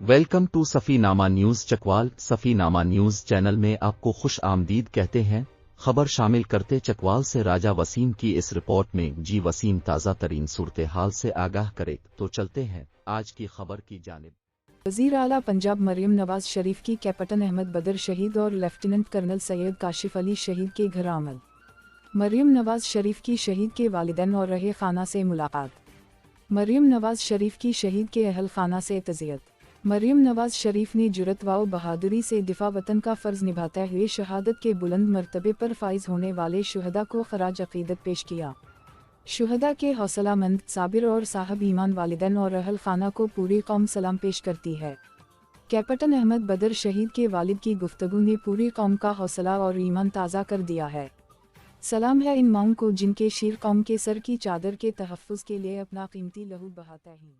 Welcome to Safinama news Chakwal. Safinama news channel में आपको खुश आमदीद कहते हैं। खबर शामिल करते चकवाल से राजा वसीम की इस रिपोर्ट में। जी वसीम ताज़ा तरीन सूरत हाल से आगाह करे, तो चलते हैं आज की खबर की जानिब। वज़ीर आला पंजाब मरियम नवाज शरीफ की कैप्टन अहमद बदर शहीद और लेफ्टिनेंट कर्नल सैयद काशिफ अली शहीद के घर आमद। मरियम नवाज शरीफ की शहीद के वालिदैन और रहे खाना से मुलाकात। मरियम नवाज शरीफ की शहीद के अहल खाना से तज़ियत। मरियम नवाज शरीफ ने जुरत व बहादुरी से दिफा वतन का फ़र्ज़ निभाते हुए शहादत के बुलंद मर्तबे पर फाइज होने वाले शुहदा को खराज अक़ीदत पेश किया। शुहदा के हौसलामंद, साबिर और साहब ईमान वालिदैन और अहल खाना को पूरी कौम सलाम पेश करती है। कैप्टन अहमद बदर शहीद के वालिद की गुफ्तगू ने पूरी कौम का हौसला और ईमान ताज़ा कर दिया है। सलाम है इन माओं को जिनके शीर कौम के सर की चादर के तहफ़्फ़ुज़ के लिए अपना कीमती लहू बहाते हैं।